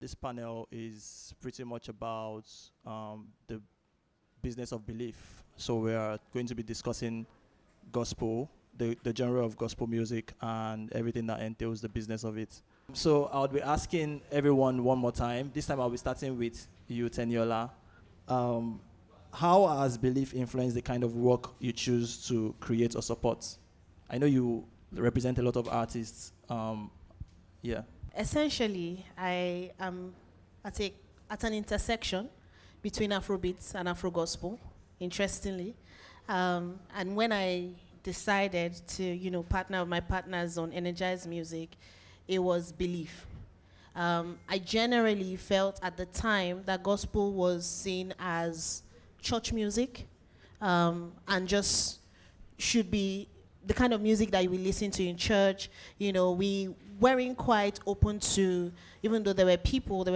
This panel is pretty much about the business of belief. So we are going to be discussing gospel, the genre of gospel music, and everything that entails the business of it. So I'll be asking everyone one more time. This time I'll be starting with you, Teniola. Um, how has belief influenced the kind of work you choose to create or support? I know you represent a lot of artists. Yeah. Essentially, I am at an intersection between Afrobeats and Afro gospel, interestingly. And when I decided to, partner with my partners on Energize Music, it was belief. I generally felt at the time that gospel was seen as church music, and just should be the kind of music that we listen to in church. We weren't quite open to, even though there were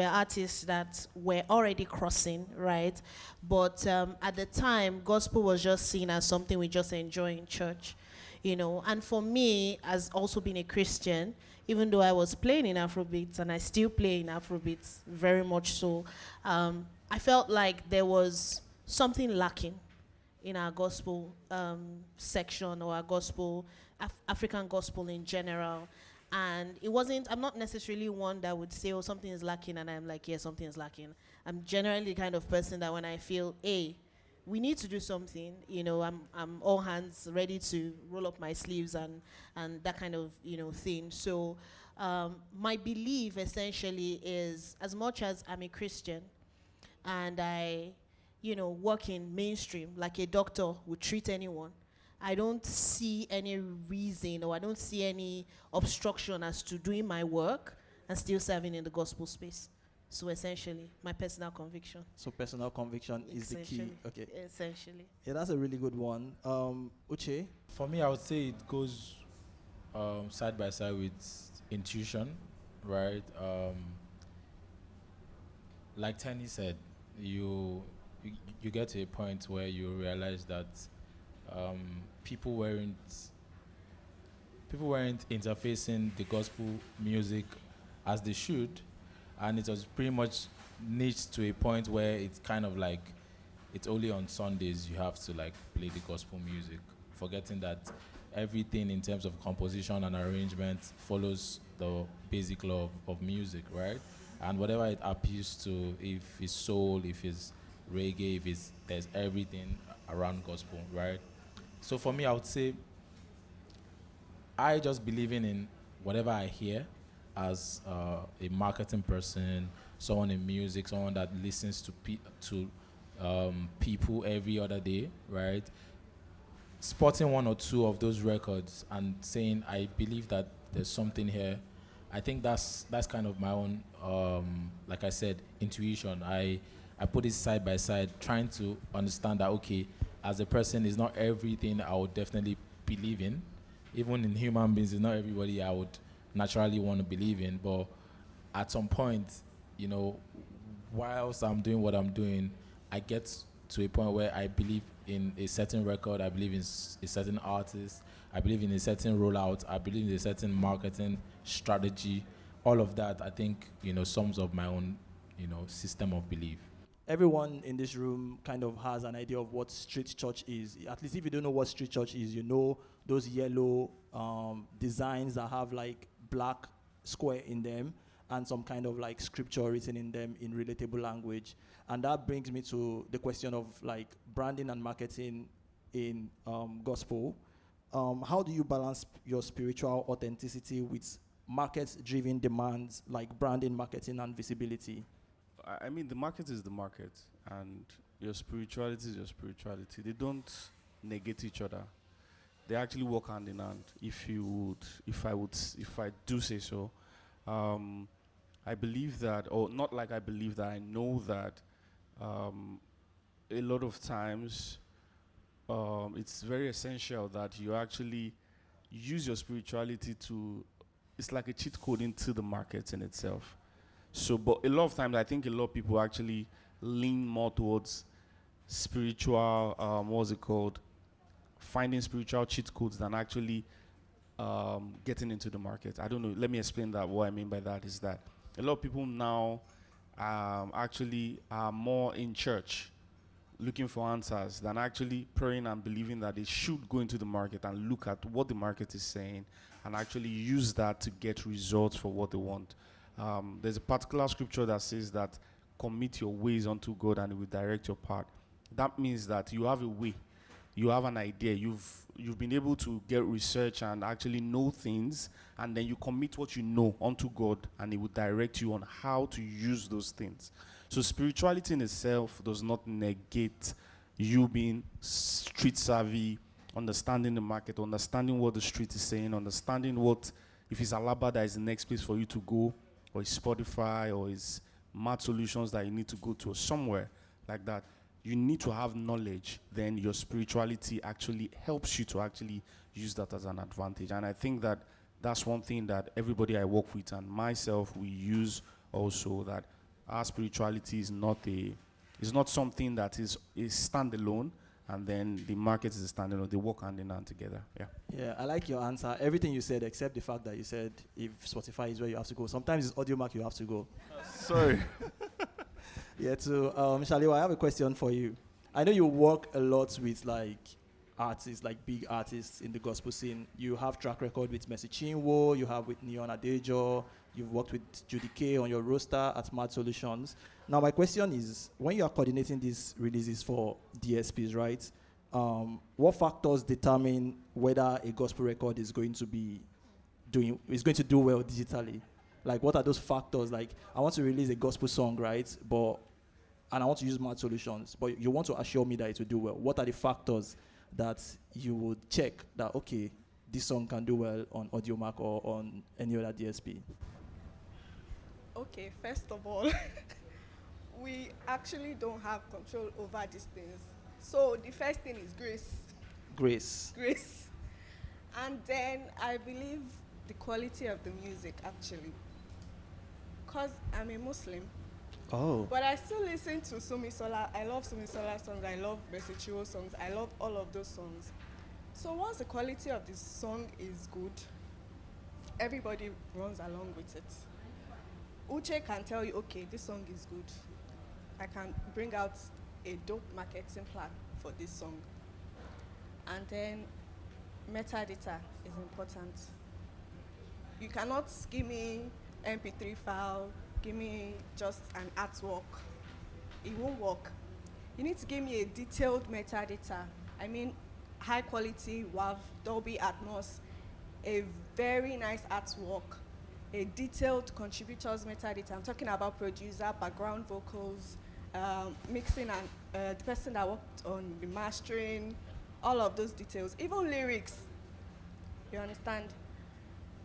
artists that were already crossing, right? But at the time, gospel was just seen as something we just enjoy in church, And for me, as also being a Christian, even though I was playing in Afrobeats, and I still play in Afrobeats very much so, I felt like there was something lacking in our gospel section, or our gospel, African gospel in general. And I'm not necessarily one that would say, oh, something is lacking, and I'm like, yeah, something is lacking. I'm generally the kind of person that when I feel, hey, we need to do something, I'm all hands ready to roll up my sleeves and that kind of, thing. So my belief essentially is, as much as I'm a Christian and I work in mainstream, like a doctor would treat anyone, I don't see any reason, or I don't see any obstruction as to doing my work and still serving in the gospel space. So essentially, my personal conviction. So personal conviction is the key. Okay. Essentially. Yeah, that's a really good one. Uche? For me, I would say it goes side by side with intuition, right? Like Tenny said, you get to a point where you realize that people weren't interfacing the gospel music as they should, and it was pretty much niched to a point where it's kind of like it's only on Sundays you have to like play the gospel music, forgetting that everything in terms of composition and arrangement follows the basic law of music, right? And whatever it appeals to, if it's soul, if it's reggae, there's everything around gospel, right? So for me, I would say I just believing in whatever I hear as a marketing person, someone in music, someone that listens to people every other day, right? Spotting one or two of those records and saying, I believe that there's something here. I think that's kind of my own, like I said, intuition. I put it side by side, trying to understand that, okay, as a person, it's not everything I would definitely believe in. Even in human beings, it's not everybody I would naturally want to believe in. But at some point, whilst I'm doing what I'm doing, I get to a point where I believe in a certain record, I believe in a certain artist, I believe in a certain rollout, I believe in a certain marketing strategy. All of that, I think, sums up my own, system of belief. Everyone in this room kind of has an idea of what street church is. At least if you don't know what street church is, those yellow designs that have like black square in them and some kind of like scripture written in them in relatable language. And that brings me to the question of like branding and marketing in gospel. How do you balance your spiritual authenticity with market-driven demands like branding, marketing, and visibility? I mean, the market is the market, and your spirituality is your spirituality. They don't negate each other. They actually work hand in hand. If I do say so, I believe that, or not like I believe that, I know that a lot of times it's very essential that you actually use your spirituality it's like a cheat code into the market in itself. So, but a lot of times, I think a lot of people actually lean more towards spiritual, what's it called, finding spiritual cheat codes than actually getting into the market. I don't know. Let me explain that. What I mean by that is that a lot of people now actually are more in church looking for answers than actually praying and believing that they should go into the market and look at what the market is saying and actually use that to get results for what they want. There's a particular scripture that says that commit your ways unto God and He will direct your path. That means that you have a way, you have an idea, you've been able to get research and actually know things, and then you commit what you know unto God and He will direct you on how to use those things. So spirituality in itself does not negate you being street savvy, understanding the market, understanding what the street is saying, understanding what, if it's Alaba that is the next place for you to go, or it's Spotify, or it's Mad Solutions that you need to go to, or somewhere like that. You need to have knowledge, then your spirituality actually helps you to actually use that as an advantage. And I think that that's one thing that everybody I work with and myself, we use also, that our spirituality is not something that is standalone, and then the market is a standalone. They work hand in hand together. Yeah. Yeah, I like your answer. Everything you said, except the fact that you said if Spotify is where you have to go. Sometimes it's AudioMark you have to go. Sorry. Yeah, so Shalewa, I have a question for you. I know you work a lot with like artists, like big artists in the gospel scene. You have track record with Mercy Chinwo, you have with Teniola Akanni, you've worked with Judy K on your roster at Mad Solutions. Now my question is, when you are coordinating these releases for DSPs, right? What factors determine whether a gospel record is going to do well digitally? Like, what are those factors? Like, I want to release a gospel song, right? And I want to use Mad Solutions, but you want to assure me that it will do well. What are the factors that you would check that, okay, this song can do well on AudioMark or on any other DSP? Okay, first of all, we actually don't have control over these things. So the first thing is grace. Grace. And then I believe the quality of the music, actually. Because I'm a Muslim. Oh. But I still listen to Sumi Sola. I love Sumi Sola songs. I love Mercy Chinwo songs. I love all of those songs. So once the quality of the song is good, everybody runs along with it. Uche can tell you, okay, this song is good. I can bring out a dope marketing plan for this song. And then metadata is important. You cannot give me MP3 file, give me just an artwork. It won't work. You need to give me a detailed metadata. I mean, high quality WAV, Dolby Atmos, a very nice artwork, a detailed contributors metadata. I'm talking about producer, background vocals, mixing, and the person that worked on the mastering, all of those details, even lyrics. You understand?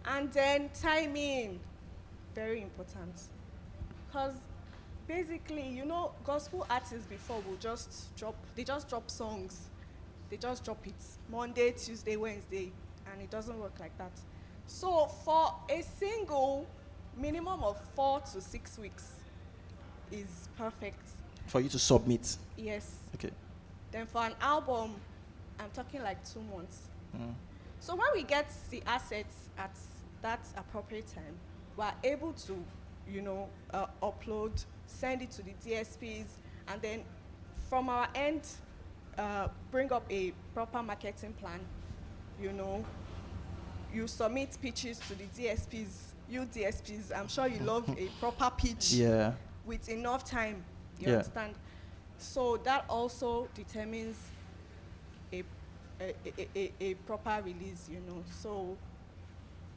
And then timing, very important. Because basically, you know, gospel artists before will just drop songs. They just drop it Monday, Tuesday, Wednesday, and it doesn't work like that. So for a single, minimum of 4 to 6 weeks is perfect. For you to submit? Yes. Okay. Then for an album, I'm talking like 2 months. So when we get the assets at that appropriate time, we're able to, you know, upload, send it to the DSPs, and then from our end, bring up a proper marketing plan. You know, you submit pitches to the DSPs. You DSPs, I'm sure you love a proper pitch. Yeah. With enough time. You understand? So that also determines a proper release, you know. So,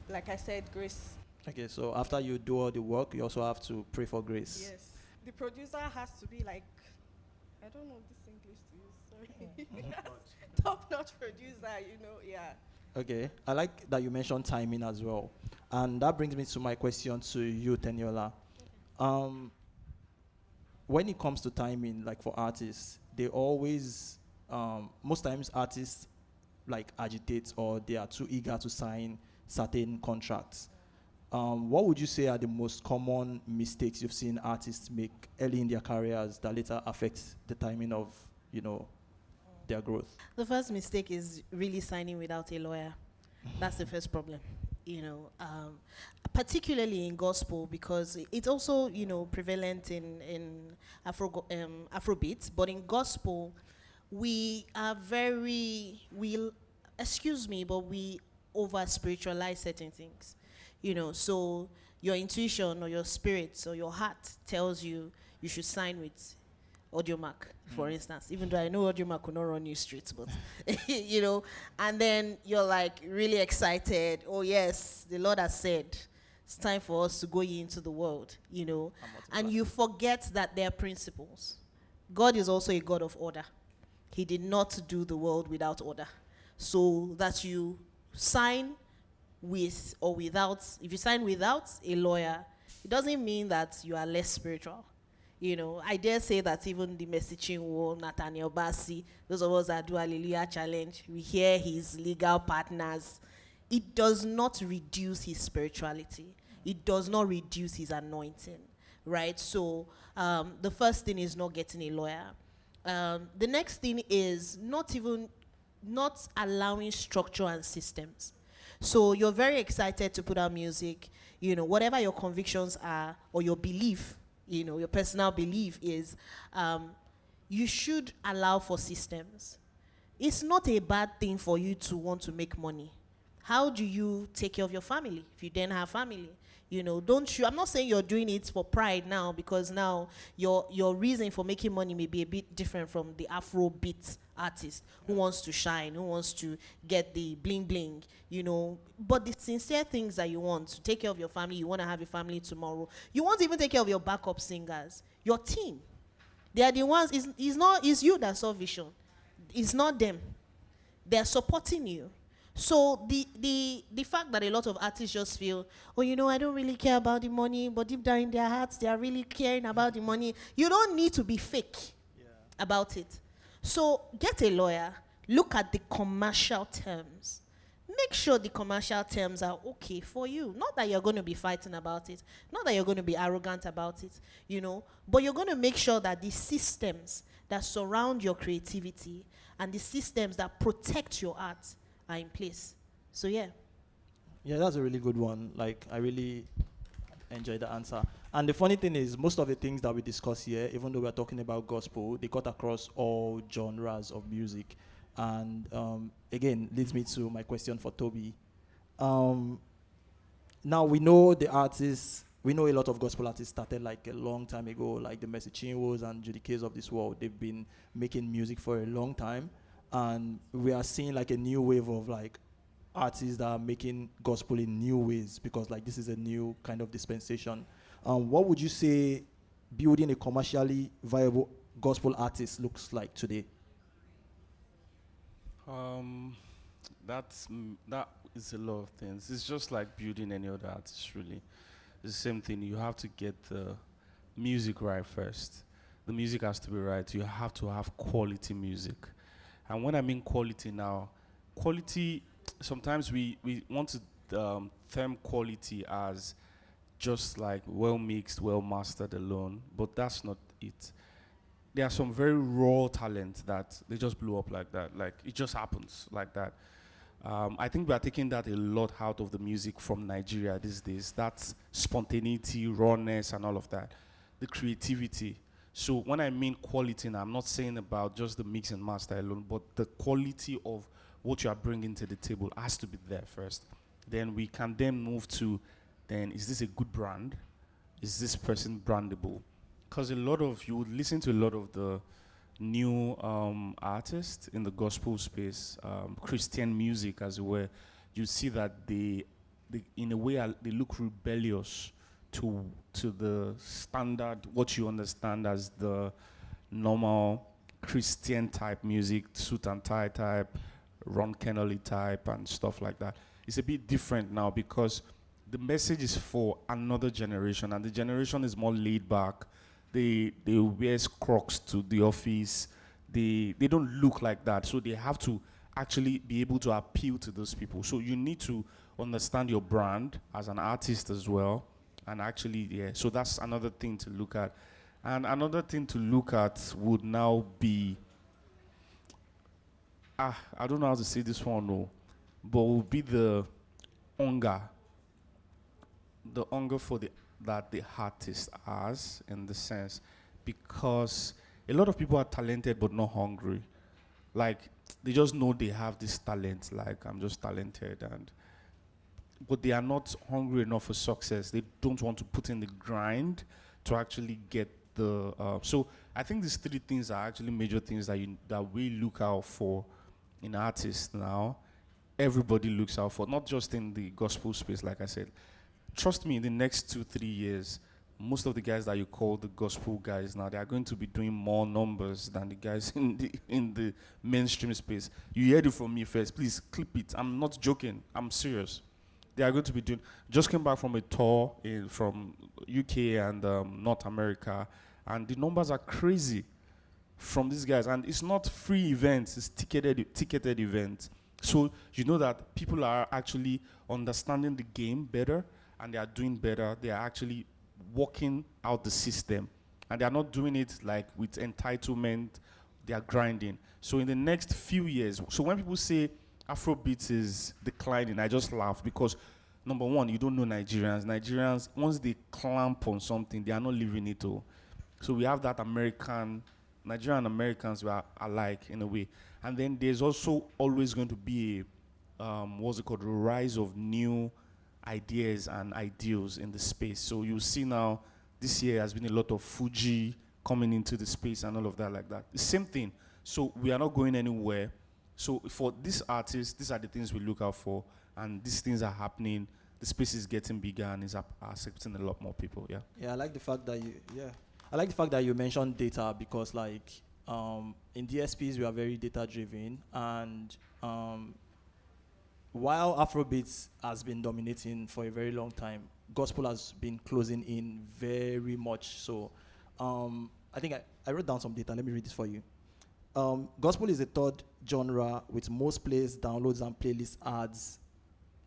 like I said, grace. Okay, so after you do all the work, you also have to pray for grace. Yes. The producer has to be like, I don't know this English to use, sorry. Top-notch producer, you know, yeah. Okay, I like that you mentioned timing as well. And that brings me to my question to you, Teniola. When it comes to timing, like for artists, they always, most times artists like agitate or they are too eager to sign certain contracts. What would you say are the most common mistakes you've seen artists make early in their careers that later affect the timing of, you know, their growth? The first mistake is really signing without a lawyer. That's the first problem. Particularly in gospel, because it's also, prevalent in Afrobeat, but in gospel, we are excuse me, but we over spiritualize certain things, so your intuition or your spirit or your heart tells you you should sign with Audiomack, for instance, even though I know Audiomack will not run you straight, but and then you're like really excited. Oh yes, the Lord has said it's time for us to go ye into the world, and you forget that there are principles. God is also a God of order. He did not do the world without order. So that you sign with or without, if you sign without a lawyer, it doesn't mean that you are less spiritual. I dare say that even the Mesichinwo, Nathaniel Bassi, those of us that do Hallelujah Challenge, we hear his legal partners. It does not reduce his spirituality. It does not reduce his anointing, right? So the first thing is not getting a lawyer. The next thing is not allowing structure and systems. So you're very excited to put out music, whatever your convictions are or your belief, your personal belief is, you should allow for systems. It's not a bad thing for you to want to make money. How do you take care of your family if you then have family? I'm not saying you're doing it for pride now, because now your reason for making money may be a bit different from the Afrobeat artist who wants to shine, who wants to get the bling bling, but the sincere things that you want to take care of your family, you want to have a family tomorrow, you want to even take care of your backup singers, your team. They are the ones, it's you that saw vision. It's not them. They're supporting you. So the fact that a lot of artists just feel, I don't really care about the money, but deep down in their hearts, they are really caring about the money. You don't need to be fake about it. So get a lawyer, look at the commercial terms. Make sure the commercial terms are okay for you. Not that you're going to be fighting about it, not that you're going to be arrogant about it, but you're going to make sure that the systems that surround your creativity and the systems that protect your art are in place. So yeah, that's a really good one. Like, I really enjoyed the answer. And the funny thing is, most of the things that we discuss here, even though we're talking about gospel, they cut across all genres of music. And again, leads me to my question for Tobi. Now we know a lot of gospel artists started like a long time ago, like the Mercy Chinwos and Judy K's of this world. They've been making music for a long time. And we are seeing like a new wave of like artists that are making gospel in new ways, because like this is a new kind of dispensation. What would you say building a commercially viable gospel artist looks like today? That is a lot of things. It's just like building any other artist, really. It's the same thing. You have to get the music right first. The music has to be right. You have to have quality music. And when I mean quality now, quality, sometimes we want to term quality as just like well mixed, well mastered alone, but that's not it. There are some very raw talent that they just blew up like that. Like, it just happens like that. I think we are taking that a lot out of the music from Nigeria these days. That's spontaneity, rawness, and all of that. The creativity. So when I mean quality, now, I'm not saying about just the mix and master alone, but the quality of what you are bringing to the table has to be there first. Then we can then move to, is this a good brand? Is this person brandable? Because you would listen to a lot of the new artists in the gospel space, Christian music as well. You see that they in a way, they look rebellious to the standard, what you understand as the normal Christian type music, suit and tie type, Ron Kennedy type, and stuff like that. It's a bit different now because the message is for another generation, and the generation is more laid back. They wear Crocs to the office. They don't look like that, so they have to actually be able to appeal to those people. So you need to understand your brand as an artist as well. And actually, so that's another thing to look at. And another thing to look at would now be, I don't know how to say this one, no, but would be the hunger the hunger for that the artist has, in the sense, because a lot of people are talented but not hungry. Like, they just know they have this talent. Like, I'm just talented, but they are not hungry enough for success. They don't want to put in the grind to actually get the. So I think these three things are actually major things that we look out for in artists now. Everybody looks out for, not just in the gospel space, like I said. Trust me, in the next 2-3 years, most of the guys that you call the gospel guys now, they are going to be doing more numbers than the guys in the mainstream space. You heard it from me first. Please clip it. I'm not joking. I'm serious. They are going to be doing. Just came back from a tour from UK and North America, and the numbers are crazy from these guys. And it's not free events; it's ticketed events. So you know that people are actually understanding the game better, and they are doing better. They are actually working out the system, and they are not doing it like with entitlement. They are grinding. So in the next few years, so when people say Afrobeat is declining, I just laugh, because number one, you don't know Nigerians. Nigerians, once they clamp on something, they are not leaving it all. So we have that Nigerian and Americans were alike in a way. And then there's also always going to be a rise of new ideas and ideals in the space. So you see now, this year has been a lot of Fuji coming into the space and all of that like that. The same thing. So we are not going anywhere. So for these artists, these are the things we look out for, and these things are happening. The space is getting bigger and is accepting a lot more people. Yeah. Yeah, I like the fact that you mentioned data, because like in DSPs we are very data driven, and while Afrobeats has been dominating for a very long time, gospel has been closing in very much. So I think I wrote down some data. Let me read this for you. Gospel is the third genre with most plays, downloads, and playlist ads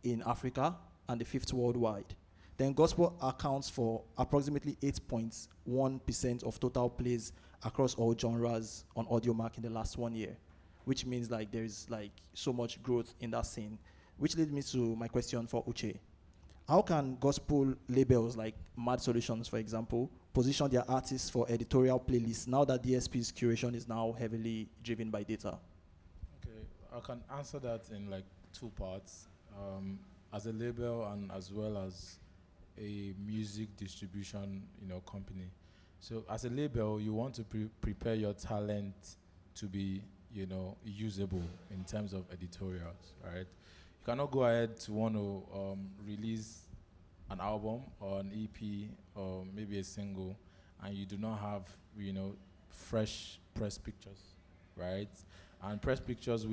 in Africa, and the fifth worldwide. Then gospel accounts for approximately 8.1% of total plays across all genres on AudioMark in the last 1 year, which means like there is like so much growth in that scene, which leads me to my question for Uche. How can gospel labels like Mad Solutions, for example, position their artists for editorial playlists now that DSP's curation is now heavily driven by data? Okay, I can answer that in like two parts. As a label and as well as a music distribution, company. So as a label, you want to prepare your talent to be, usable in terms of editorials, right? You cannot go ahead to want to release an album or an EP or maybe a single, and you do not have, fresh press pictures, right? And press pictures,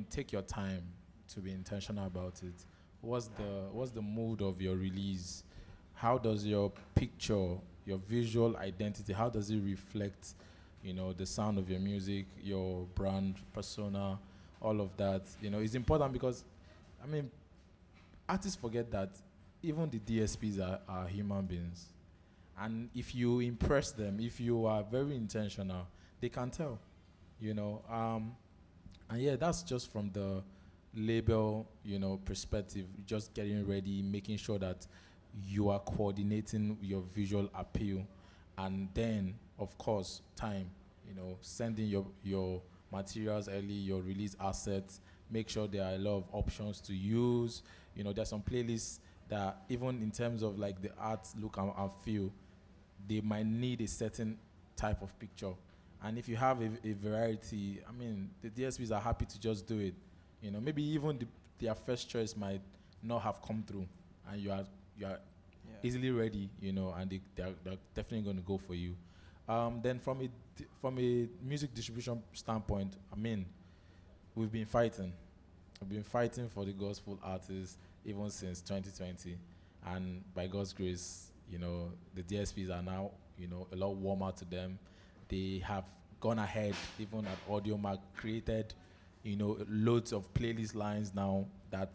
take your time to be intentional about it. What's the mood of your release? How does your picture, your visual identity, how does it reflect, the sound of your music, your brand persona, all of that? It's important because, artists forget that even the DSPs are human beings. And if you impress them, if you are very intentional, they can tell, And yeah, that's just from the label, perspective, just getting ready, making sure that you are coordinating your visual appeal, and then, of course, time, sending your materials early, your release assets, make sure there are a lot of options to use. There's some playlists that even in terms of like the art look and feel, they might need a certain type of picture. And if you have a variety, the DSPs are happy to just do it. Maybe even their first choice might not have come through, and you are easily ready, and they're definitely going to go for you. Then from a music distribution standpoint, we've been fighting. We've been fighting for the gospel artists even since 2020, and by God's grace, the DSPs are now, a lot warmer to them. They have gone ahead, even at AudioMark, created, loads of playlist lines now that,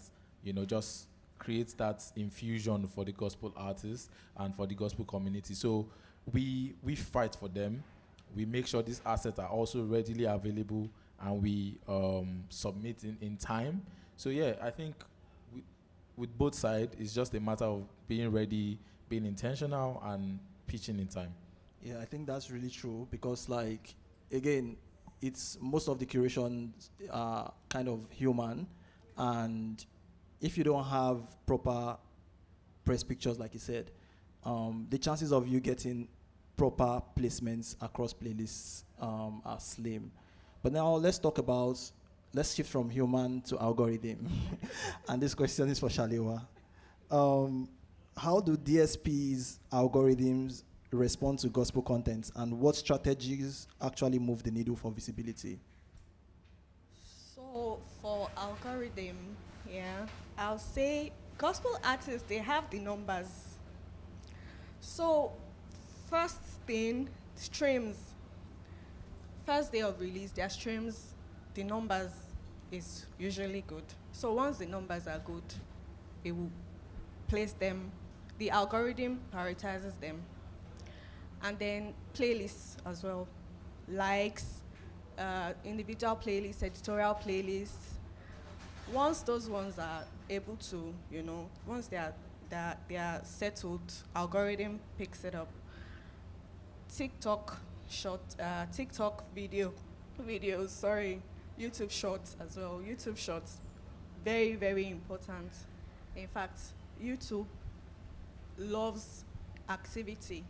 just creates that infusion for the gospel artists and for the gospel community. So we fight for them. We make sure these assets are also readily available, and we submit in time. So yeah, I think with both sides, it's just a matter of being ready, being intentional, and pitching in time. Yeah, I think that's really true because, like, again, it's most of the curations are kind of human, and if you don't have proper press pictures, like you said, the chances of you getting proper placements across playlists are slim. But now let's shift from human to algorithm. And this question is for Shalewa. How do DSPs algorithms respond to gospel content, and what strategies actually move the needle for visibility? So for algorithm, yeah, I'll say gospel artists, they have the numbers. So first thing, streams. First day of release, their streams, the numbers is usually good. So once the numbers are good, it will place them, the algorithm prioritizes them. And then playlists as well, likes, individual playlists, editorial playlists. Once those ones are able to, once they are settled, algorithm picks it up. TikTok videos, sorry, YouTube shorts as well. YouTube shorts, very, very important. In fact, YouTube loves activity.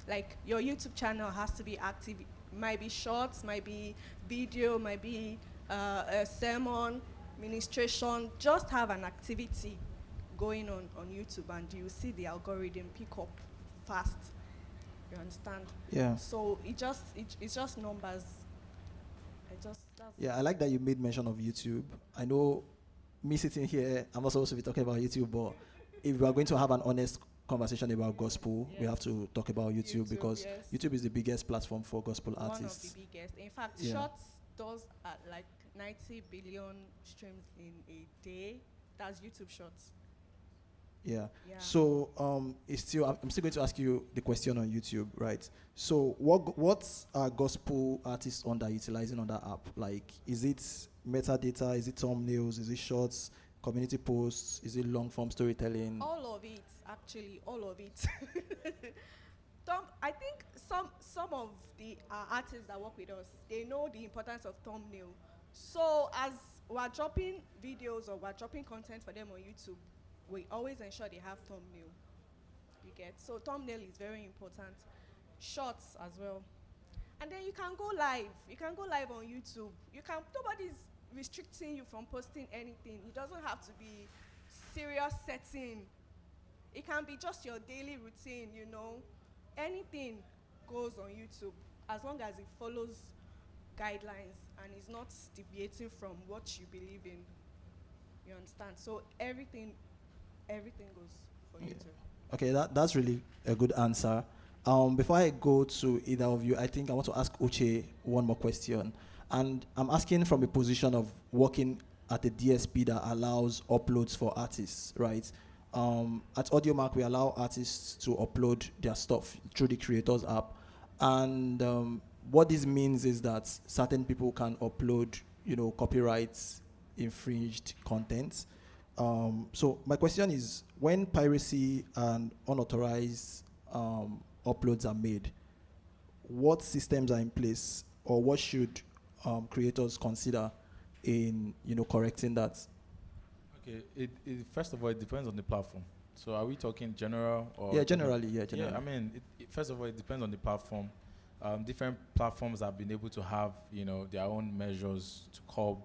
Like, your YouTube channel has to be active. Might be shorts, might be video, might be a sermon, ministration. Just have an activity going on YouTube, and you see the algorithm pick up fast. You understand? Yeah. So it's just numbers. Yeah, I like that you made mention of YouTube. I know me sitting here, I'm not supposed to be talking about YouTube, but if we are going to have an honest conversation about gospel, we have to talk about YouTube because yes. YouTube is the biggest platform for gospel artists. One of the biggest. In fact, Yeah. Shorts does like 90 billion streams in a day. That's YouTube Shorts. Yeah. Yeah. So I'm still going to ask you the question on YouTube, right? So what are gospel artists underutilizing on that app? Like, is it metadata? Is it thumbnails? Is it shorts? Community posts? Is it long form storytelling? All of it, actually, all of it. I think some of the artists that work with us, they know the importance of thumbnail. So as we're dropping videos or we're dropping content for them on YouTube, we always ensure they have thumbnail. You get? So thumbnail is very important. Shorts as well. And then you can go live. You can go live on YouTube. Nobody's restricting you from posting anything. It doesn't have to be serious setting. It can be just your daily routine, Anything goes on YouTube as long as it follows guidelines and is not deviating from what you believe in. You understand? So everything goes for YouTube. Okay, that's really a good answer. Before I go to either of you, I think I want to ask Uche one more question. And I'm asking from a position of working at a DSP that allows uploads for artists, right? At AudioMark, we allow artists to upload their stuff through the Creators app. And what this means is that certain people can upload, copyrights infringed content. So my question is, when piracy and unauthorized uploads are made, what systems are in place, or what should creators consider in correcting that? Okay, first of all, it depends on the platform. So are we talking general or? Yeah, generally. Yeah, I mean, first of all, it depends on the platform. Different platforms have been able to have their own measures to curb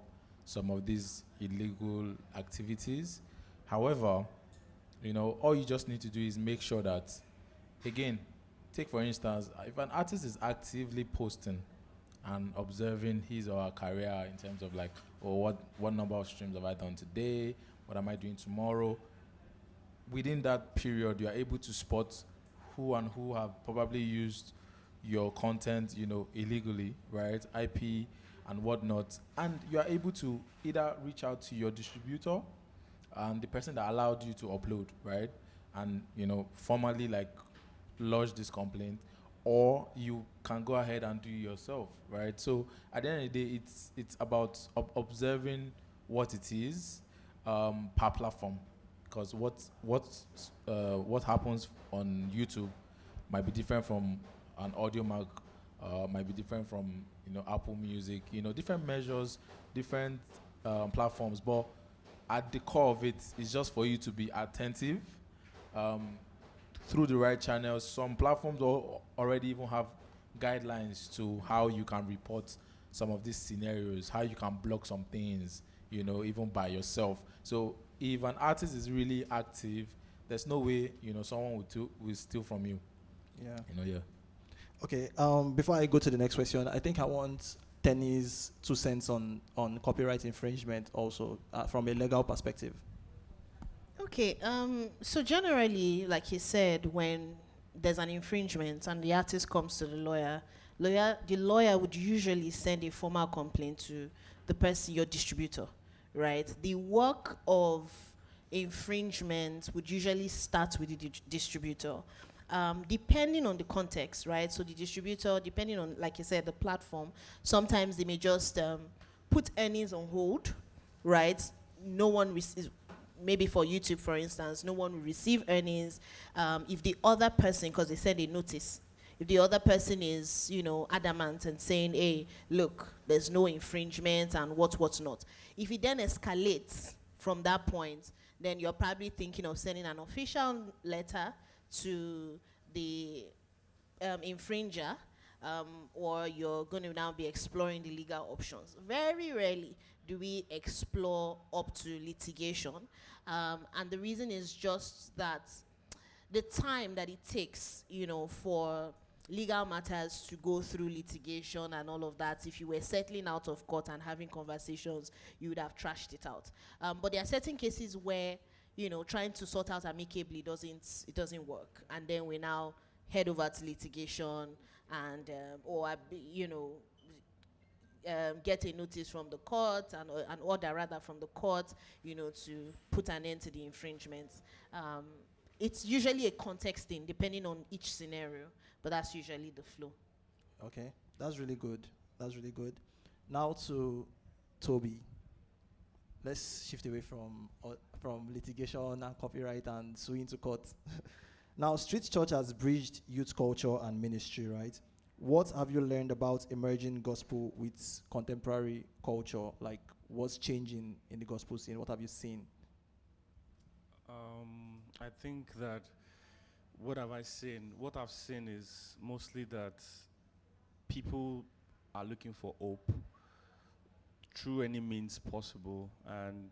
some of these illegal activities. However, all you just need to do is make sure that, again, take for instance, if an artist is actively posting and observing his or her career in terms of like, what number of streams have I done today? What am I doing tomorrow? Within that period, you are able to spot who have probably used your content, illegally, right? IP and whatnot. And you are able to either reach out to your distributor and the person that allowed you to upload, right? And, formally like lodge this complaint, or you can go ahead and do it yourself, right? So at the end of the day, it's about observing what it is per platform, because what happens on YouTube might be different from an audio mark, might be different from Apple Music, different measures, different platforms. But at the core of it is just for you to be attentive through the right channels. Some platforms already even have guidelines to how you can report some of these scenarios, how you can block some things, even by yourself. So if an artist is really active, there's no way, someone will steal from you. Yeah. Yeah. Okay. Before I go to the next question, I think I want Tenny's 2 cents on copyright infringement also from a legal perspective. Okay, so generally, like he said, when there's an infringement and the artist comes to the lawyer would usually send a formal complaint to the person, your distributor, right? The work of infringement would usually start with the distributor. Depending on the context, right? So the distributor, depending on, like you said, the platform, sometimes they may just put earnings on hold, right? No one receives, maybe for YouTube, for instance, no one will receive earnings if the other person, because they send a notice, if the other person is, adamant and saying, hey, look, there's no infringement and what's not. If it then escalates from that point, then you're probably thinking of sending an official letter to the infringer, or you're going to now be exploring the legal options. Very rarely do we explore up to litigation, and the reason is just that the time that it takes, for legal matters to go through litigation and all of that, if you were settling out of court and having conversations, you would have trashed it out. But there are certain cases where trying to sort out amicably doesn't work, and then we now head over to litigation and get a notice from the court and an order rather from the court, to put an end to the infringements. It's usually a context thing depending on each scenario, but that's usually the flow. Okay, that's really good. That's really good. Now to Tobi. Let's shift away from litigation and copyright and suing to court. Now, Street Church has bridged youth culture and ministry, right? What have you learned about emerging gospel with contemporary culture? Like, what's changing in the gospel scene? What have you seen? I think that what I've seen is mostly that people are looking for hope through any means possible, and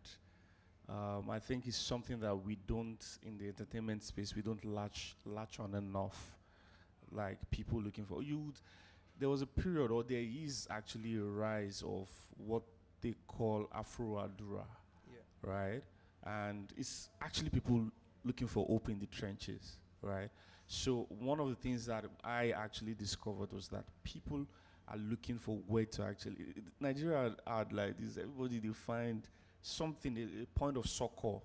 I think it's something that we don't, in the entertainment space, we don't latch on enough. Like people looking for youth. There was a period, or there is actually a rise of what they call Afro-Adura, right? And it's actually people looking for hope in the trenches, right? So one of the things that I actually discovered was that people are looking for where to actually. Nigeria had like this. Everybody, they find something, a point of succor,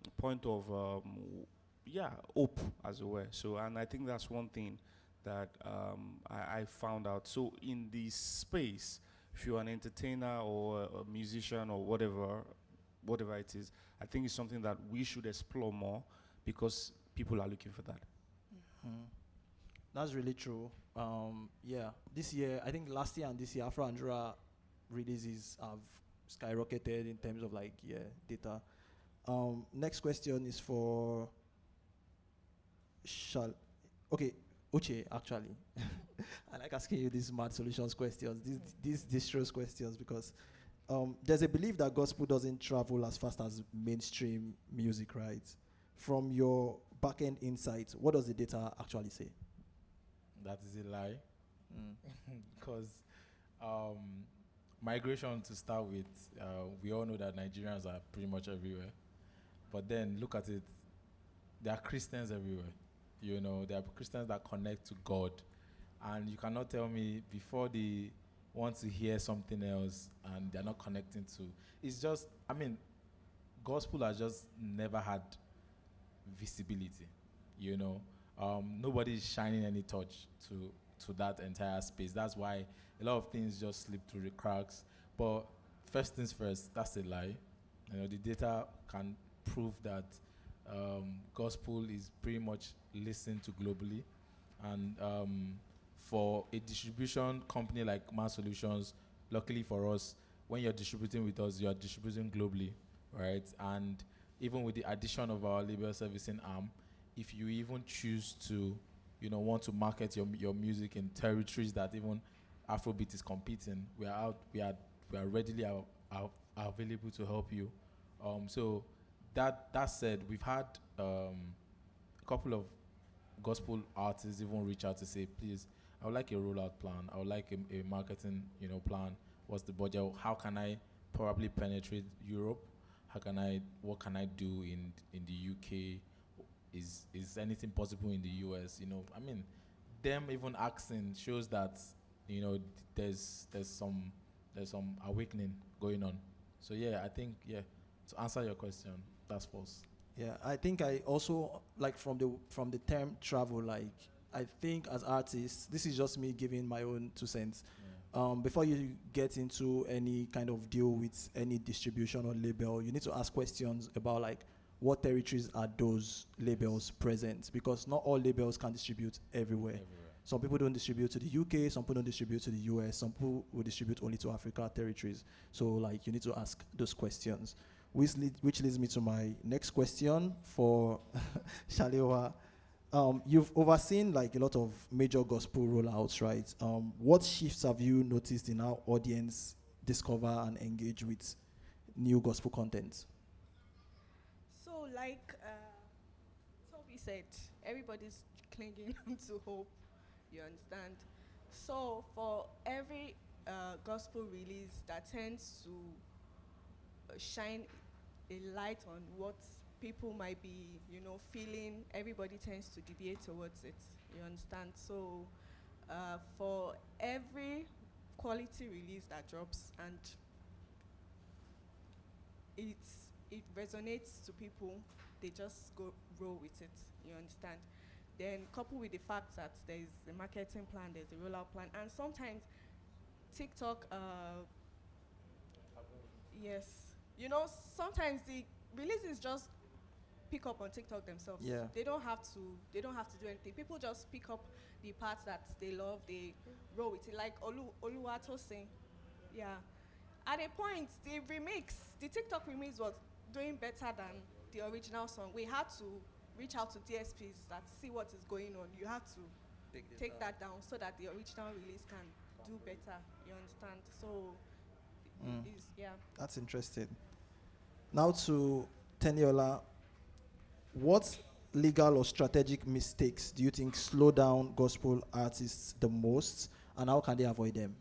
a point of hope as it were. So, and I think that's one thing that I found out. So in this space, if you're an entertainer or a musician or whatever it is, I think it's something that we should explore more because people are looking for that. That's really true. This year, I think last year and this year, Afro-Andura releases have skyrocketed in terms of data. Next question is for Uche, actually. I like asking you these mad solutions questions, these distros questions, because there's a belief that gospel doesn't travel as fast as mainstream music, right? From your back-end insights, what does the data actually say? That is a lie. Because migration, to start with, we all know that Nigerians are pretty much everywhere. But then look at it, there are Christians everywhere. There are Christians that connect to God. And you cannot tell me before they want to hear something else and they're not connecting to. It's just, gospel has just never had visibility, Nobody is shining any torch to that entire space. That's why a lot of things just slip through the cracks. But first things first, that's a lie. The data can prove that gospel is pretty much listened to globally, and for a distribution company like Mass Solutions, luckily for us, when you're distributing with us, you're distributing globally, right? And even with the addition of our label servicing arm, if you even choose to, want to market your music in territories that even Afrobeat is competing, we are readily available to help you. So that said, we've had a couple of gospel artists even reach out to say, please, I would like a rollout plan. I would like a marketing, plan. What's the budget? How can I probably penetrate Europe? What can I do in the UK? Is anything possible in the US? Them even asking shows that, there's some awakening going on. So yeah, I think, to answer your question, that's false. Yeah, I think I also, like, from the term travel, like, I think as artists, this is just me giving my own 2 cents. Before you get into any kind of deal with any distribution or label, you need to ask questions about, like, what territories are those labels present? Because not all labels can distribute everywhere. Some people don't distribute to the UK, some people don't distribute to the US, some people will distribute only to Africa territories. So, like, you need to ask those questions. Which leads me to my next question for Shalewa. You've overseen, like, a lot of major gospel rollouts, right? What shifts have you noticed in how audience discover and engage with new gospel content? So, like Tobi said, everybody's clinging to hope, you understand? So, for every gospel release that tends to shine a light on what people might be, feeling, everybody tends to deviate towards it, you understand? So, for every quality release that drops and it resonates to people, they just roll with it, you understand? Then coupled with the fact that there's a marketing plan, there's a rollout plan, and sometimes TikTok, yes, sometimes the releases just pick up on TikTok themselves. Yeah. They don't have to do anything. People just pick up the parts that they love, they roll with it. Like Oluwato sing. Yeah. At a point, the TikTok remix was doing better than the original song. We had to reach out to DSPs that see what is going on. You have to take that down so that the original release can do better. You understand? So, yeah. That's interesting. Now to Teniola, what legal or strategic mistakes do you think slow down gospel artists the most, and how can they avoid them?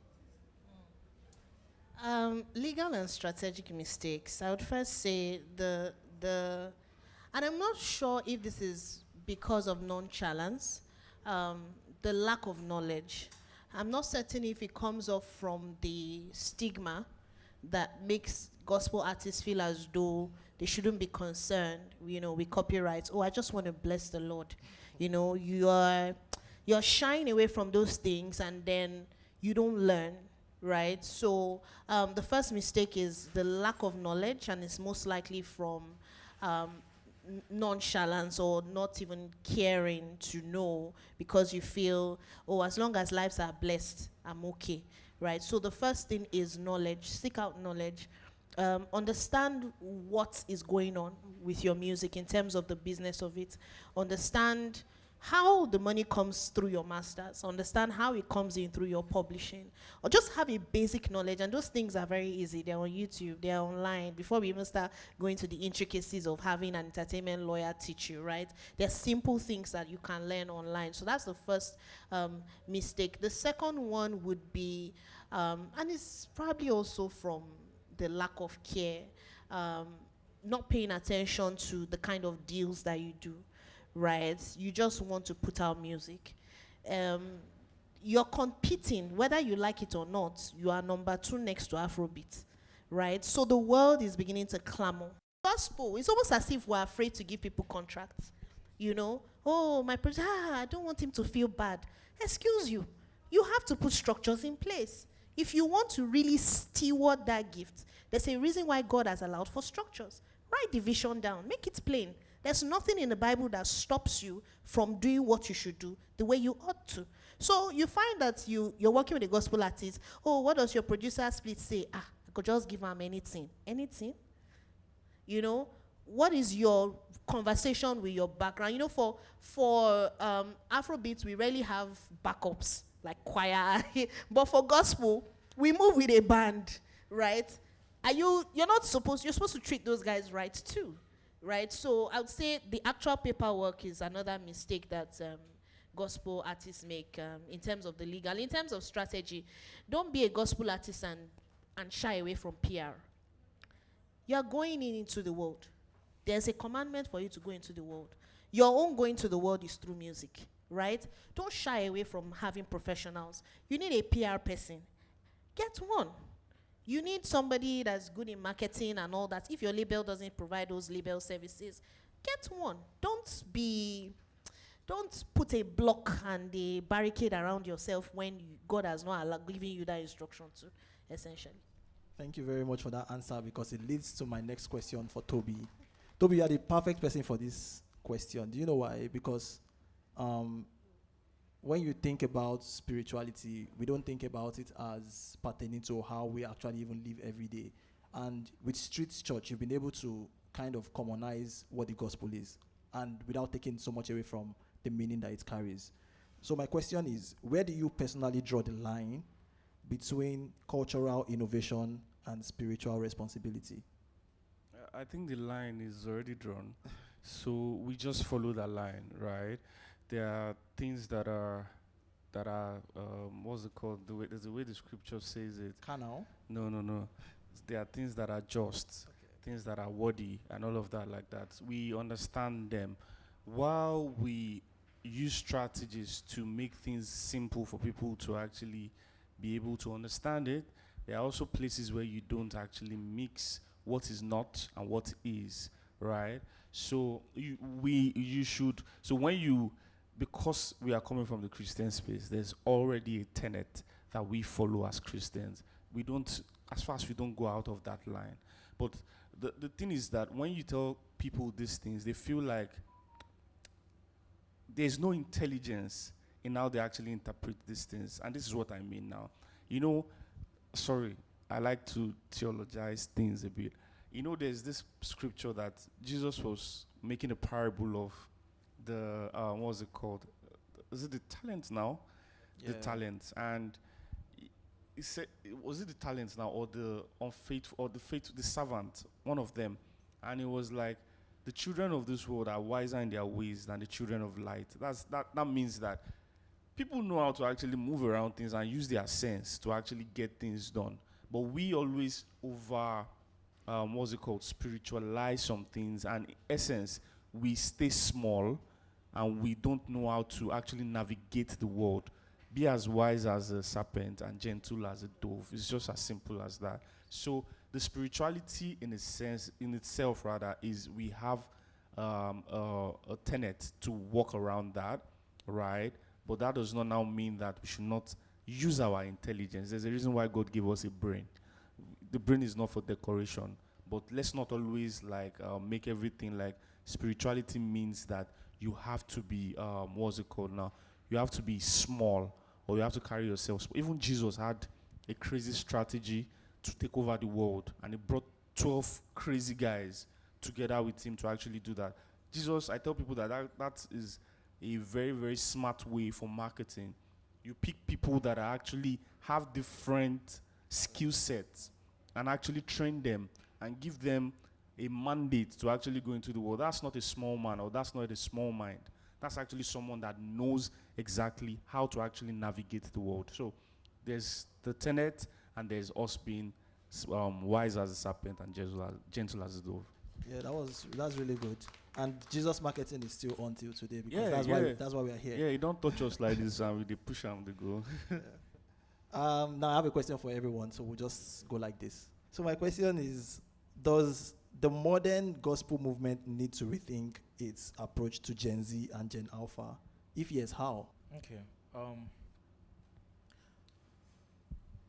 Legal and strategic mistakes. I would first say and I'm not sure if this is because of nonchalance, the lack of knowledge. I'm not certain if it comes off from the stigma that makes gospel artists feel as though they shouldn't be concerned, with copyright. Oh, I just want to bless the Lord. You're shying away from those things, and then you don't learn, right? So the first mistake is the lack of knowledge, and it's most likely from nonchalance or not even caring to know, because you feel, oh, as long as lives are blessed, I'm okay, right? So the first thing is knowledge. Seek out knowledge. Understand what is going on with your music in terms of the business of it. Understand how the money comes through your masters. Understand how it comes in through your publishing. Or just have a basic knowledge. And those things are very easy. They're on YouTube. They're online. Before we even start going to the intricacies of having an entertainment lawyer teach you, right? They're simple things that you can learn online. So that's the first mistake. The second one would be, and it's probably also from the lack of care, not paying attention to the kind of deals that you do, right? You just want to put out music. You're competing, whether you like it or not, you are number 2 next to Afrobeat, right? So the world is beginning to clamor. Gospel, it's almost as if we're afraid to give people contracts, Oh, my producer, I don't want him to feel bad. Excuse you. You have to put structures in place. If you want to really steward that gift, there's a reason why God has allowed for structures. Write the vision down. Make it plain. There's nothing in the Bible that stops you from doing what you should do the way you ought to. So you find that you're working with a gospel artist. Oh, what does your producer split say? I could just give him anything. Anything? You know, what is your conversation with your background? You know, for Afrobeats, we rarely have backups like choir. But for gospel, we move with a band, right? You're supposed to treat those guys right too, right? So I would say the actual paperwork is another mistake that gospel artists make in terms of the legal. In terms of strategy, don't be a gospel artist and shy away from PR. You're going into the world. There's a commandment for you to go into the world. Your own going to the world is through music, right? Don't shy away from having professionals. You need a PR person. Get one. You need somebody that's good in marketing and all that. If your label doesn't provide those label services, get one. Don't put a block and a barricade around yourself when God has not given you that instruction to, essentially. Thank you very much for that answer, because it leads to my next question for Tobi. Tobi, you are the perfect person for this question. Do you know why? Because when you think about spirituality, we don't think about it as pertaining to how we actually even live every day. And with Street Church, you've been able to kind of commonize what the gospel is, and without taking so much away from the meaning that it carries. So my question is, where do you personally draw the line between cultural innovation and spiritual responsibility? I think the line is already drawn. So we just follow that line, right? There are things that are what's it called? There's the way the scripture says it. Canal? No. There are things that are just, things that are worthy, and all of that like that. We understand them. While we use strategies to make things simple for people to actually be able to understand it, there are also places where you don't actually mix what is not and what is, right? So because we are coming from the Christian space, there's already a tenet that we follow as Christians. We don't, as far as we don't go out of that line. But the thing is that when you tell people these things, they feel like there's no intelligence in how they actually interpret these things. And this is what I mean now. You know, sorry, I like to theologize things a bit. You know, there's this scripture that Jesus was making a parable of the, what's it called? Is it the talents now? Yeah. The talents. And he said, was it the talents now, or the unfaithful, or the servant, one of them? And it was like, the children of this world are wiser in their ways than the children of light. That means that people know how to actually move around things and use their sense to actually get things done. But we always spiritualize some things, and in essence, we stay small and we don't know how to actually navigate the world. Be as wise as a serpent and gentle as a dove. It's just as simple as that. So the spirituality in itself is we have a tenet to walk around that, right? But that does not now mean that we should not use our intelligence. There's a reason why God gave us a brain. The brain is not for decoration. But let's not always make everything like spirituality means that you have to be, you have to be small, or you have to carry yourself. Even Jesus had a crazy strategy to take over the world, and he brought 12 crazy guys together with him to actually do that. Jesus, I tell people that is a very, very smart way for marketing. You pick people that are actually have different skill sets and actually train them and give them a mandate to actually go into the world. That's not a small man, or that's not a small mind. That's actually someone that knows exactly how to actually navigate the world. So there's the tenet, and there's us being wise as a serpent and gentle as a dove. Yeah, that's really good. And Jesus marketing is still on till today, because that's why we are here. Yeah, you don't touch us like this, and we push and they go. Now I have a question for everyone, so we'll just go like this. So my question is, does the modern gospel movement need to rethink its approach to Gen Z and Gen Alpha? If yes, how? Okay.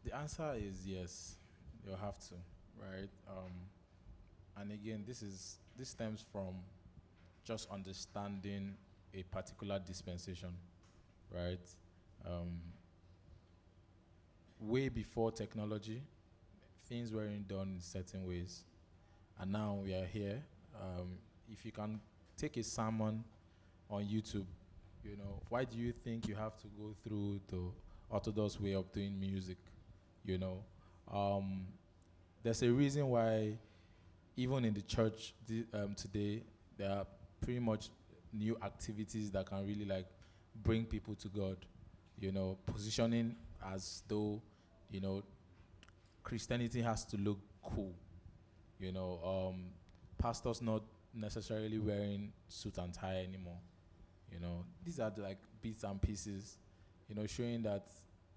The answer is yes. You'll have to, right? And again, this stems from just understanding a particular dispensation, right? Way before technology, things weren't done in certain ways, and now we are here. If you can take a sermon on YouTube, why do you think you have to go through the orthodox way of doing music? There's a reason why even in the church today, there are pretty much new activities that can really like bring people to God. Positioning as though, Christianity has to look cool. Pastors not necessarily wearing suit and tie anymore. These are the, like, bits and pieces, showing that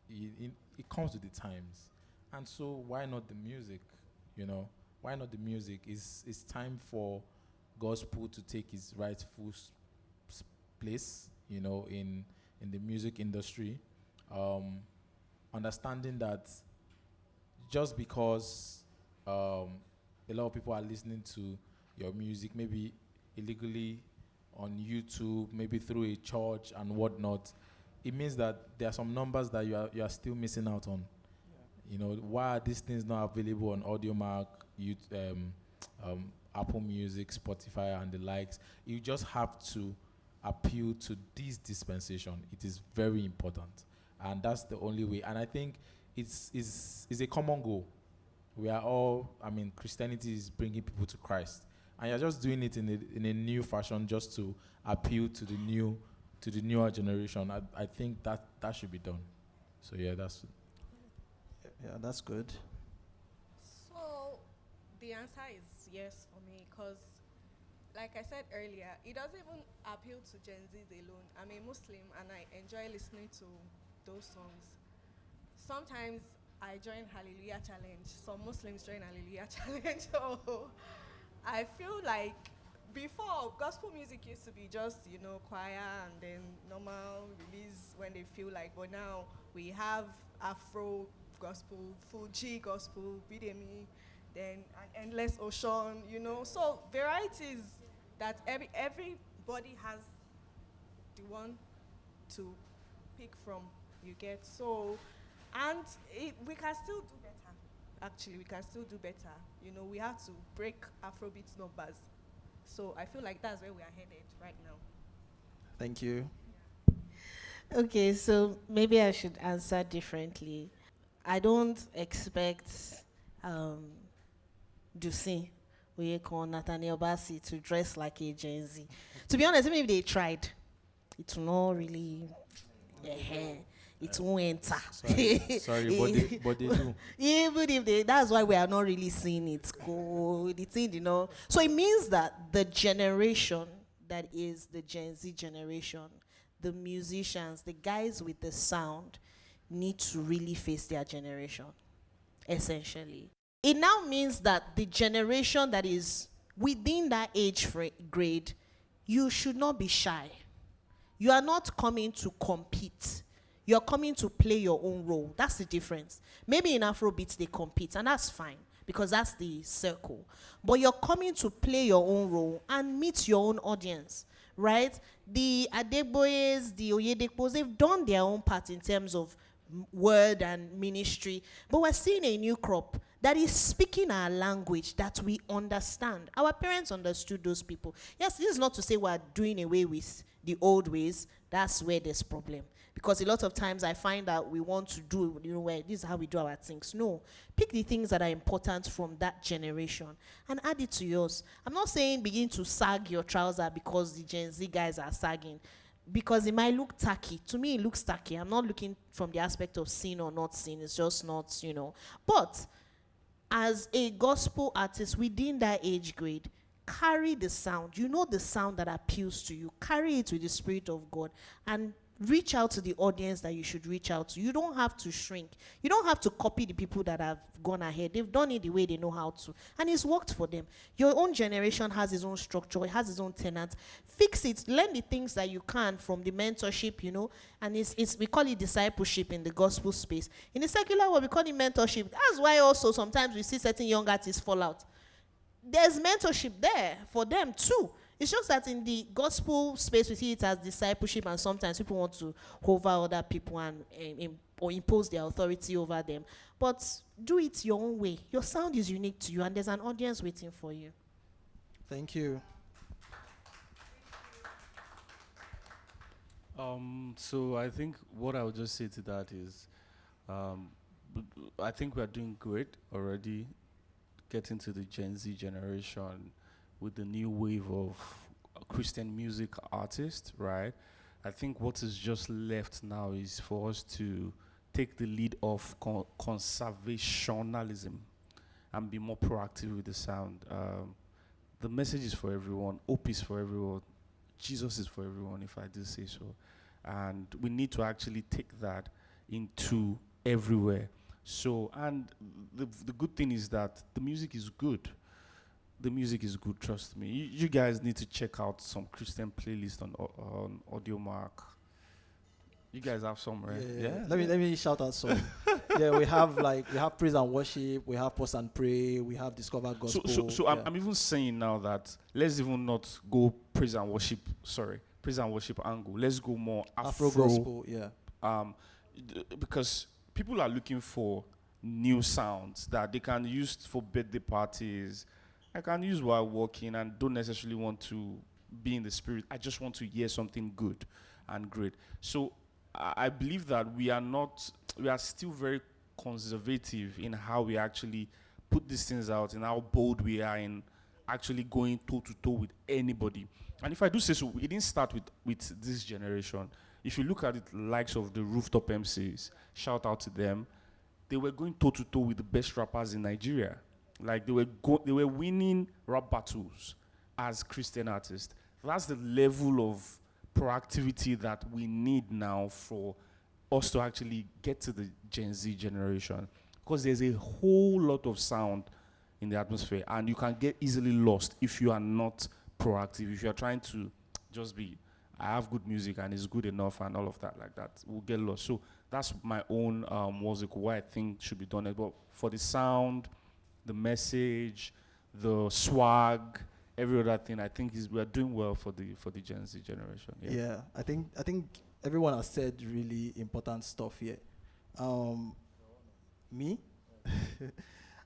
it comes with the times. And so why not the music? Why not the music? It's time for gospel to take its rightful place, in the music industry. Understanding that just because a lot of people are listening to your music, maybe illegally on YouTube, maybe through a church and whatnot, it means that there are some numbers that you are still missing out on. Yeah. Why are these things not available on AudioMark, Apple Music, Spotify, and the likes? You just have to appeal to this dispensation. It is very important, and that's the only way. And I think it's a common goal. We are all, Christianity is bringing people to Christ, and you're just doing it in a new fashion, just to appeal to the newer generation. I think that should be done. So that's good. So the answer is yes for me, because like I said earlier, it doesn't even appeal to Gen Zs alone. I'm a Muslim and I enjoy listening to those songs. Sometimes I join Hallelujah Challenge. Some Muslims join Hallelujah Challenge. So I feel like before, gospel music used to be just, choir and then normal release when they feel like. But now we have Afro gospel, Fuji gospel, Bidemi, then an endless ocean, So varieties that everybody has the one to pick from, you get. So, and we can still do better. Actually, we can still do better. We have to break Afrobeat numbers. So I feel like that's where we are headed right now. Thank you. Okay, so maybe I should answer differently. I don't expect Dusin, Oyeko, Nathaniel Bassi to dress like a Gen Z. To be honest, even if they tried, it will not really, it won't enter. Sorry, but they do. Even if that's why we are not really seeing it go. So it means that the generation that is the Gen Z generation, the musicians, the guys with the sound, need to really face their generation, essentially. It now means that the generation that is within that age grade, you should not be shy. You are not coming to compete. You're coming to play your own role. That's the difference. Maybe in Afrobeats they compete, and that's fine, because that's the circle. But you're coming to play your own role and meet your own audience, right? The Adegboyes, the Oyedekpos, they've done their own part in terms of word and ministry. But we're seeing a new crop that is speaking our language that we understand. Our parents understood those people. Yes, this is not to say we're doing away with the old ways. That's where there's problem. Because a lot of times I find that we want to do, where this is how we do our things. No. Pick the things that are important from that generation and add it to yours. I'm not saying begin to sag your trouser because the Gen Z guys are sagging, because it might look tacky. To me, it looks tacky. I'm not looking from the aspect of sin or not sin. It's just not, But as a gospel artist within that age grade, carry the sound. The sound that appeals to you. Carry it with the Spirit of God and reach out to the audience that you should reach out to. You don't have to shrink. You don't have to copy the people that have gone ahead. They've done it the way they know how to, and it's worked for them. Your own generation has its own structure. It has its own tenants. Fix it. Learn the things that you can from the mentorship, and we call it discipleship in the gospel space. In the secular world, we call it mentorship. That's why also sometimes we see certain young artists fall out. There's mentorship there for them too. It's just that in the gospel space, we see it as discipleship, and sometimes people want to hover other people and or impose their authority over them. But do it your own way. Your sound is unique to you, and there's an audience waiting for you. Thank you. So I think what I would just say to that is, I think we are doing great already, getting to the Gen Z generation with the new wave of Christian music artists, right? I think what is just left now is for us to take the lead of conservationalism and be more proactive with the sound. The message is for everyone. Hope is for everyone. Jesus is for everyone, if I do say so. And we need to actually take that into everywhere. So, and the good thing is that the music is good. The music is good, trust me. You guys need to check out some Christian playlist on AudioMark. You guys have some, right? Yeah. Let me shout out some. Yeah, we have praise and worship, we have post and pray, we have discover gospel. So I'm even saying now that let's even not go praise and worship angle. Let's go more Afro gospel, yeah. Because people are looking for new sounds that they can use for birthday parties. I can use while walking and don't necessarily want to be in the spirit. I just want to hear something good and great. So I believe that we are still very conservative in how we actually put these things out and how bold we are in actually going toe to toe with anybody. And if I do say so, it didn't start with this generation. If you look at it, likes of the rooftop MCs, shout out to them. They were going toe to toe with the best rappers in Nigeria. Like they were winning rap battles as Christian artists. That's the level of proactivity that we need now for us to actually get to the Gen Z generation. Because there's a whole lot of sound in the atmosphere, and you can get easily lost if you are not proactive. If you are trying to just be, I have good music and it's good enough and all of that like that, we'll get lost. So that's my own what I think should be done. But for the sound, the message, the swag, every other thing, I think we are doing well for the Gen Z generation. Yeah, I think everyone has said really important stuff here. Me?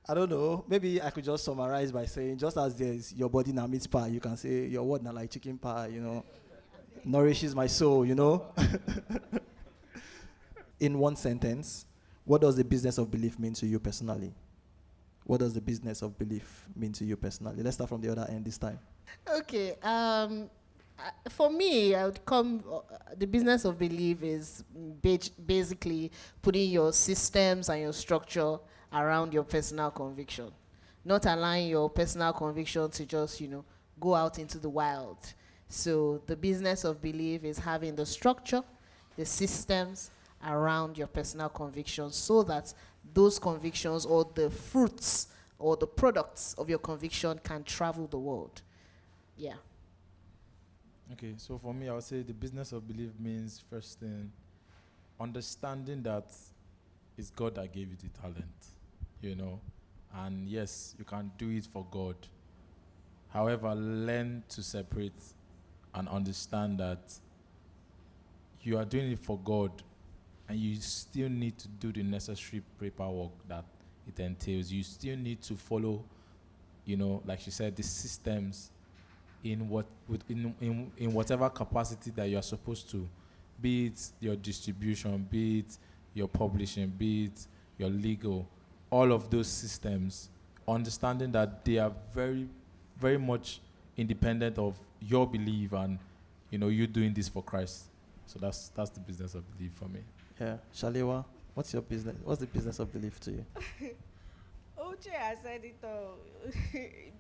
I don't know. Maybe I could just summarize by saying, just as there's your body na meat pie, you can say your word na like chicken pie, nourishes my soul, In one sentence, what does the business of belief mean to you personally? What does the business of belief mean to you personally? Let's start from the other end this time. Okay. For me, I would come. The business of belief is basically putting your systems and your structure around your personal conviction, not allowing your personal conviction to just, go out into the wild. So the business of belief is having the structure, the systems around your personal convictions, so that those convictions or the fruits or the products of your conviction can travel the world. Yeah. Okay, so for me, I would say the business of belief means, first thing, understanding that it's God that gave you the talent, and yes, you can do it for God. However, learn to separate and understand that you are doing it for God, and you still need to do the necessary paperwork that it entails. You still need to follow, like she said, the systems in whatever capacity that you are supposed to, be it your distribution, be it your publishing, be it your legal, all of those systems, understanding that they are very, very much independent of your belief and you doing this for Christ. So that's the business of belief for me. Yeah, Shalewa, what's your business? What's the business of belief to you? Uche has said it all.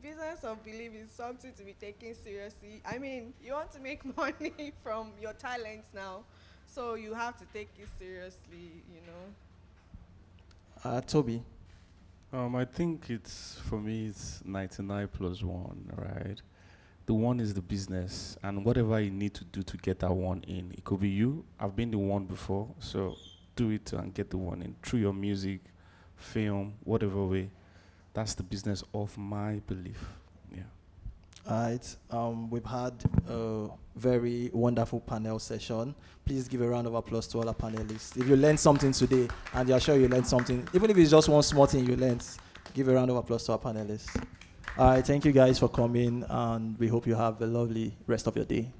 Business of belief is something to be taken seriously. I mean, you want to make money from your talents now, so you have to take it seriously, Tobi. I think for me, it's 99 plus 1, right? The one is the business, and whatever you need to do to get that one in. It could be you. I've been the one before, so do it and get the one in through your music, film, whatever way. That's the business of my belief. Yeah. All right. We've had a very wonderful panel session. Please give a round of applause to all our panelists. If you learned something today, and you're sure you learned something, even if it's just one small thing you learned, give a round of applause to our panelists. All right. Thank you guys for coming, and we hope you have a lovely rest of your day.